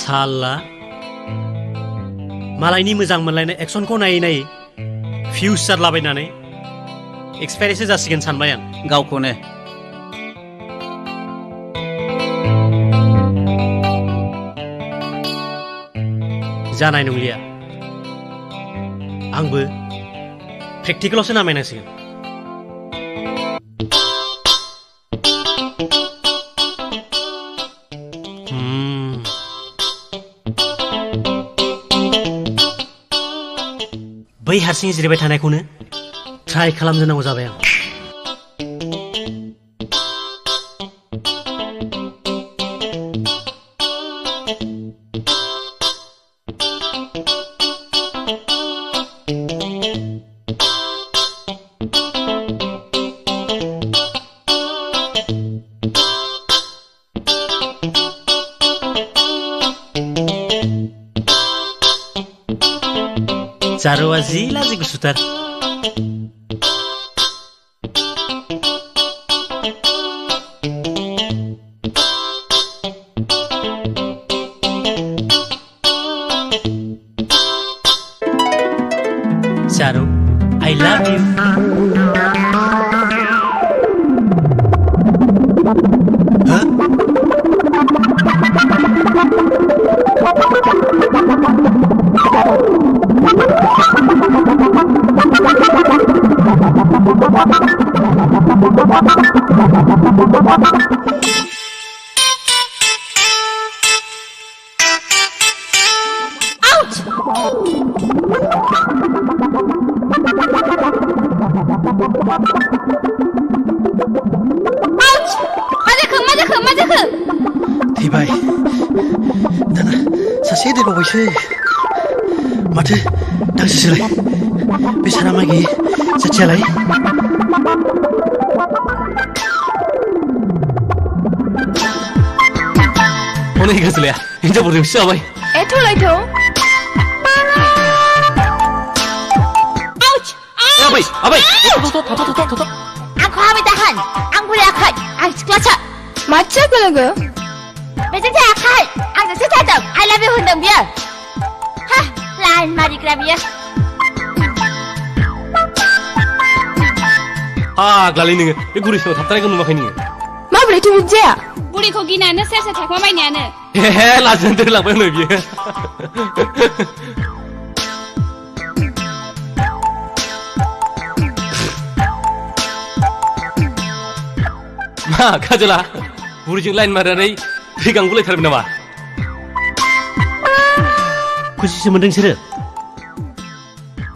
साला मालायनि मोजां मोनलायनाय एक्सनखौ नायै नायै फिउचार लाबायनानै एक्सपायरिसो जासिगोन सानबाय आं गावखौनो जानाय नंलिया आंबो प्रेक्टिकेलावसो नामायनांसिगोन बै हारसिं जिरायबाय थानायखौनो ट्राइ खालामजोनांगौ जाबाय आं Jaroa ji lazi gusutar. Jaro, I love you. Huh? Ouch! Majaku! Thibay, dana sase de bawaishe. Mate, dang seselai. Besara magi, sacalai. Onej gaslaya, inja bodoh siapa? Eto laito. Ouch! Abai, tot. Aku hamil tahan. Aku boleh akal. Aku sekelas. Macam apa lagi? Macam saya akal. Aku tak tahu. I love you hundam dia. Hah, lain mari kerja dia. Glali nih, ini gurih sih, tapi kan rumah ini. Ma boleh tu je? Boleh kau gina, nasi saya tak mau main ni. Lajan tu lah mana dia. Ma, kajelah. Gurih jeng lain mana ni? Pegang gulai terus nama. Kusi semendeng sih.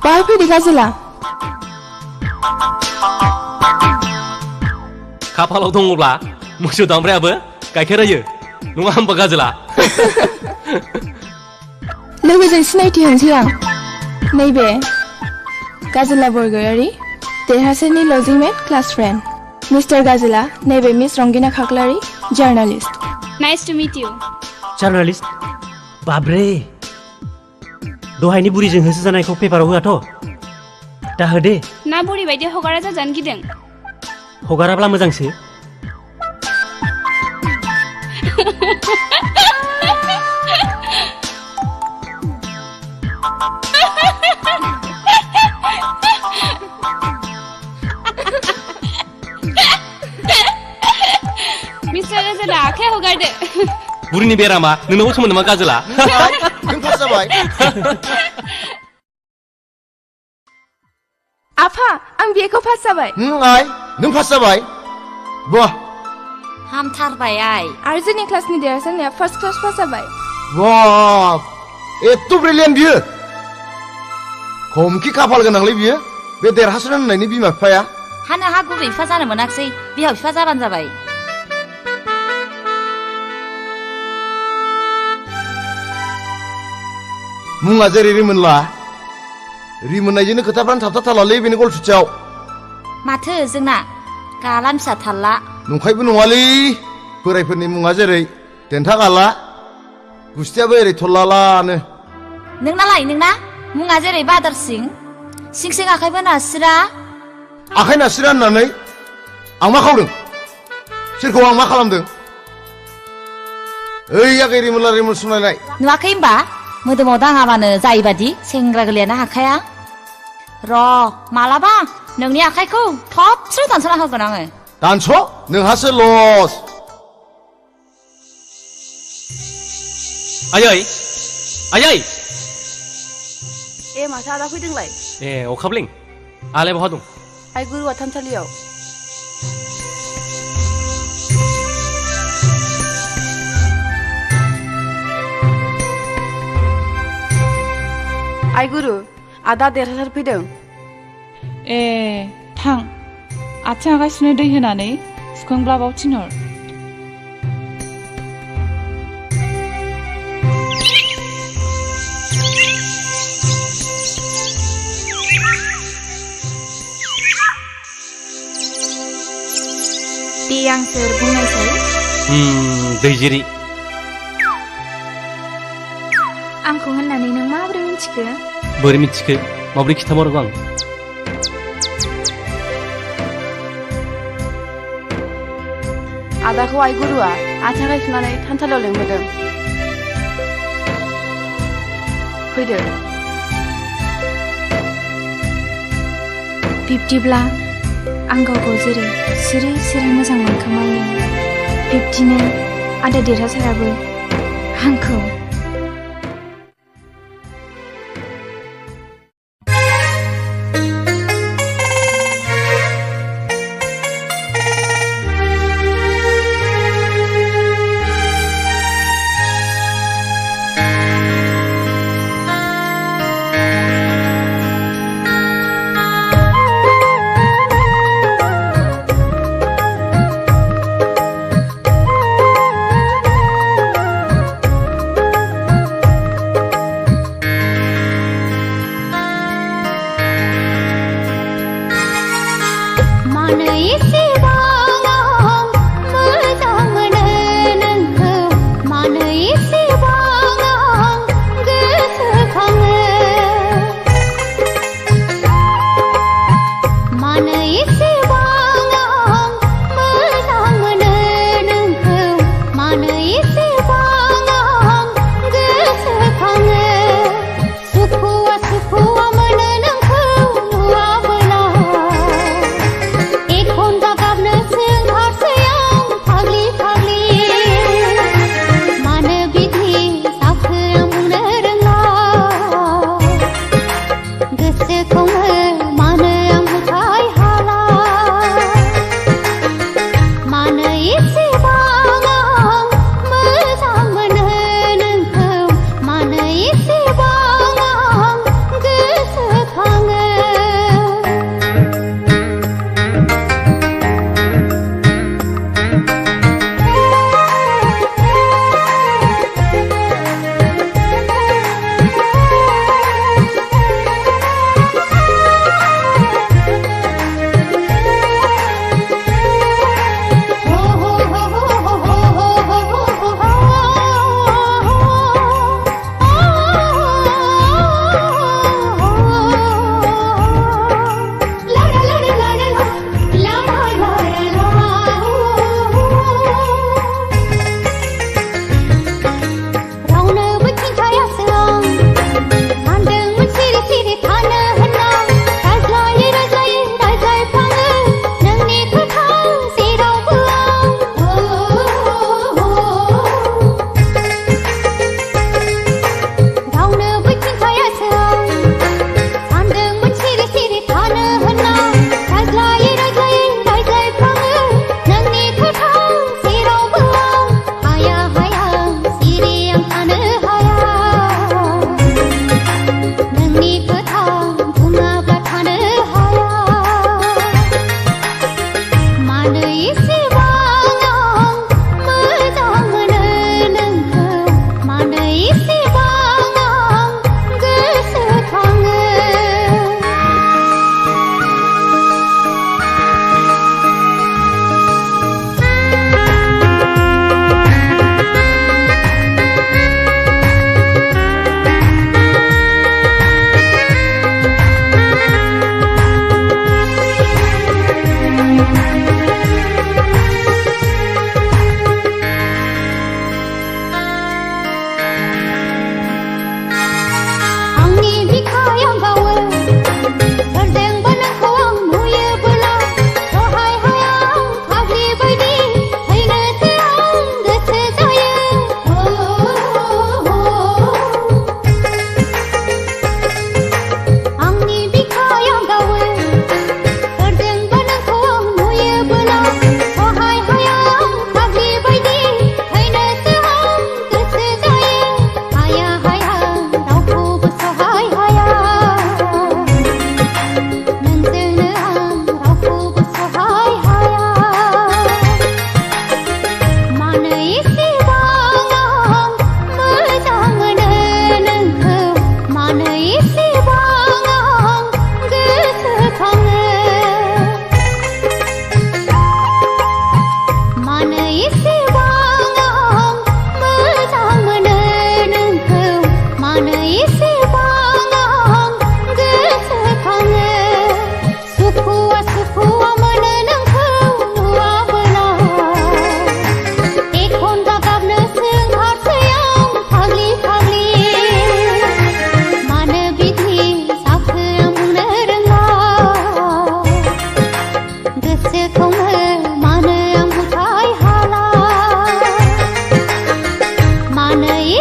Bapak di kajelah. Kapalau dongobla, musuh dambre apa? Kaiker aja, nunggu ham bagajlah. Lebih sensitif yang siang. Neighbor, Gazela Borgari, terhasani lodging mate, class friend. Mr. Gazela, neighbor Miss Rongina Khaklari, journalist. Nice to meet you. Journalist, babre. Dohai ni buri jeng hese janai ko paper huwa to. Dah hede. Na buri bayi hogara aja jan gideng. Hogarabla मोजां sih. Mr. Gazela, kayak hogarde. Burini berama, nunggu semua nama Gazela. Jumpa sabai. Apa? Ang biar kau pas sabai. Ay, nung pas sabai. Wah, Hamtarbaय ai. Arjuni class ni derasanya first class pas sabai. wah, itu brilliant biyo. Komki kapal ganangli biyo. Be derhasunan naini bima faya. Hana ha guबै बिफा जानो मोनाखसै बिहाव बिफा जाबानो जाबाय. Munga jeri rimunla. Rimunajini ketapran tapta talali bini gol suciau. माथो जोंना गाला फिसा थाल्ला. Nungkaibu nungwali. Boraयफोरनि मुङा जेरै देन्था गाला. गुस्थियाबो एरै थरलालानो. नोंनालाय नोंना मुङा जेरै बादर सिं. सिं आखाइबो नासिरा. आखाइ नासिरा होननानै आं मा खावदों? सोरखौ आं मा खालामदों? ओइ आगै रिमुल सुनायलाय नुवाखै होमबा मोदोमाव दाङाबानो जायैबादि सेंग्रा गोरलैयानो हाखाया र' मालाबा नोंनि आखाइखौ थबस्र' दानस'ना होगोन आङो दानस' नोंहासो लस आयै आयै ए माथो आदा फैदोंलाय ए अखाब्लें आलाय बहा दं आइ गुरुवा थानसालियाव आइ गुरु आदा देरहासार फैदों ए थां आथिं आखाइ सुनो दै होनानै सुखांब्ला बाव थिनहर दे आं सोर बुंनायसै दैजिरि आंखौ होननानै नों माबोरै मिथिखो बोरै मिथिखो माबोरै खिथामारगौ आं आदाखौ आइ गुरुवा आथिं आखाइ सुनानै थानसालियाव लिंहरदों फैदो बिब्दिब्ला आं गावखौ जेरै सिरि सिरि मोजां मोनखोमायो बिब्दिनो आदा देरहासाराबो आंखौ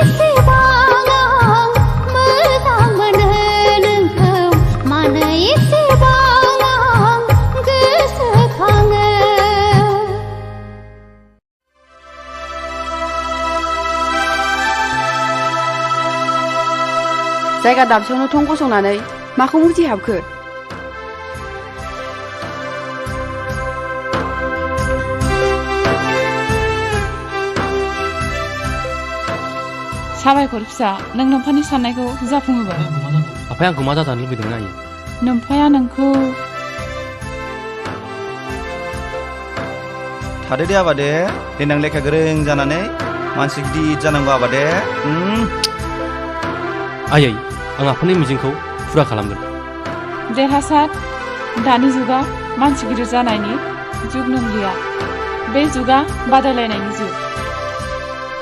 एसेबां आं मोजां मोनो नोंखौ मानो एसेबां आं गोसोखाङो जायगा दाबसेयावनो थं गसंनानै माखौ मुजिहाबखो साबायखर फिसा नों नोम्फानि साननायखौ जाफुंहोबाय आफाया आंखौ मा जाजानो लुबैदों आयै नोम्फाया नोंखौ थादो दे आबा दे देनां लेखा गोरों जानानै मानसि गिदिर जानांगौ आबा दे आयै आं आफानि मिजिंखौ फुरा खालामगोन देरहासार दानि जुगा मानसि गिदिर जानायनि जुग नंलिया बे जुगा बादायलायनायनि जुग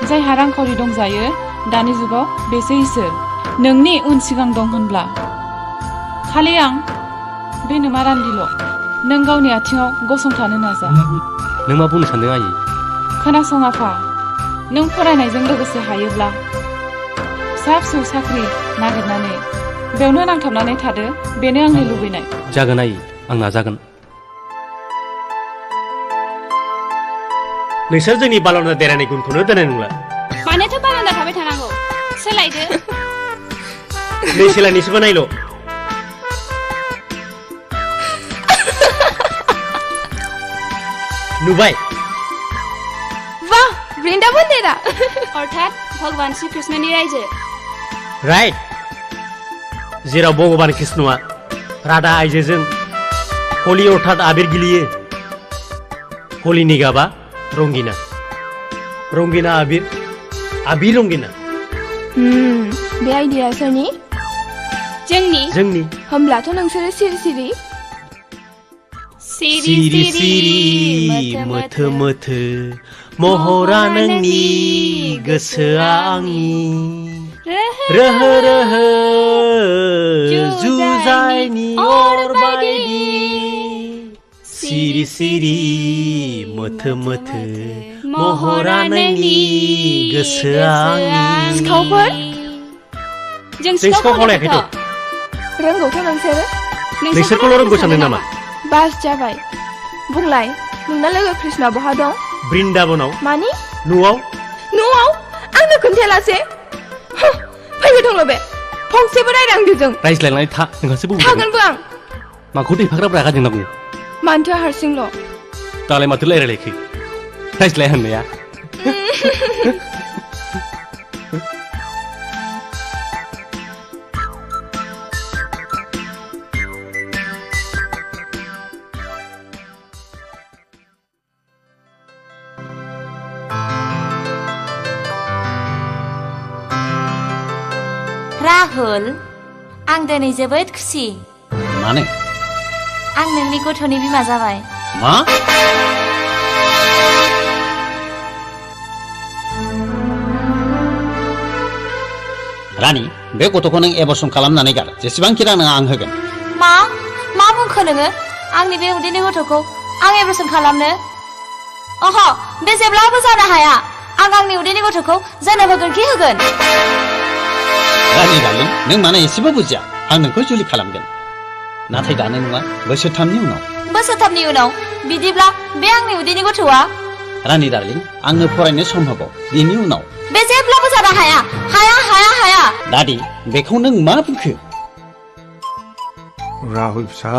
जायहा रांखावरि दंजायो दानि जुगाव बेसो इसोर नोंनि उन सिगां दं होनब्ला खालि आं बे नोमा रान्दिल' नों गावनि आथिङाव गसंथानो नाजा नों मा बुंनो सानदों आयै खोनासं आफा नों फरायनायजों लोगोसे हायोब्ला फिसा फिसौ साख्रि नागिरनानै बेयावनो नांथाबनानै थादो बेनो आंनि लुबैनाय जागोन आयै आं नाजागोन नोंसोर जोंनि बालन्दा देरानि गुनखौनो दोननाय नंला मानोथो बारान्दा थाबाय थानांगौ सोलायदो नै सोलायनोसोबो नायल' नुबाय वाह वृंदावन देरा अर्थात भगवान श्री कृष्णनि रायजो राइट जेराव भगवान कृष्णआ राधा आइजोजों हलि अर्थात आबिर गेलेयो हलिनि गाबा रंगिना रंगिना आबिर आबिर रंगिना बे आइडिया सोरनि जोंनि होमब्लाथ' नोंसोरो सिरि सिरि सिरि सिरि मोथो मोथो महरा नोंनि गोसोआ आंनि रोहो रोहो जुजाइनि अर बायदि सिरि सिरि मोथो मोथो महरा नोंनि गोसोआ आंनि सिखावफोर जों सिखाव खावलायाखैथ' रोंगौथ' नोंसोरो नोंसोरखौल' रोंगौ सानदों नामा बास जाबाय बुंलाय नोंना लोगो कृष्णआ बहा दं बृन्दाबनाव मानि न'आव आंनो खोन्थायालासे फैबाय दंल' बे फंसेबो रायलांदो जों रायज्लायनानै था नोंहासो बुंदों थागोनबो आं माखौ दैफाग्राब रागा जोंनांगौ मानोथो हारसिंल' दालाय माथो रायलायलायखै रायज्लाय होननाया राहुल आं दिनै जोबोद खुसि मानो आं नोंनि गथ'नि बिमा जाबाय मा रानि बे गथ'खौ नों एबर्सन खालामनानै गार जेसेबांखि रां नों आं होगोन मा बुंखो नोङो आंनि बे उदैनि गथ'खौ आं एबर्सन खालामनो अह बे जेब्लाबो जानो हाया आं आंनि उदैनि गथ'खौ जोनोम होगोन कि होगोन रानि डार्लिं नों मानो एसेबो बुजिया आं नोंखौ जुलि खालामगोन नाथाय दानो नङा बोसोरथामनि उनाव बिदिब्ला बे आंनि उदैनि गथ'आ रानि डार्लिं आंनो फरायनो सम होबाव बेनि उनाव बे जेब्लाबो जानो हाया हाया हाया हाया दादि बेखौ नों मा बुंखो राहुल फिसा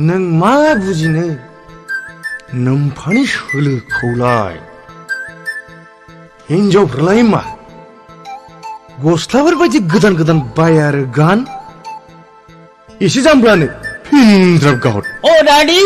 नों मा बुजिनो नोम्फानि सोलोखौलाय हिनजावफ्रालाय मा गस्लाफोर बायदि गोदान गोदान बाय आरो गान एसे जामब्लानो फिनद्राब गाहर अ दादि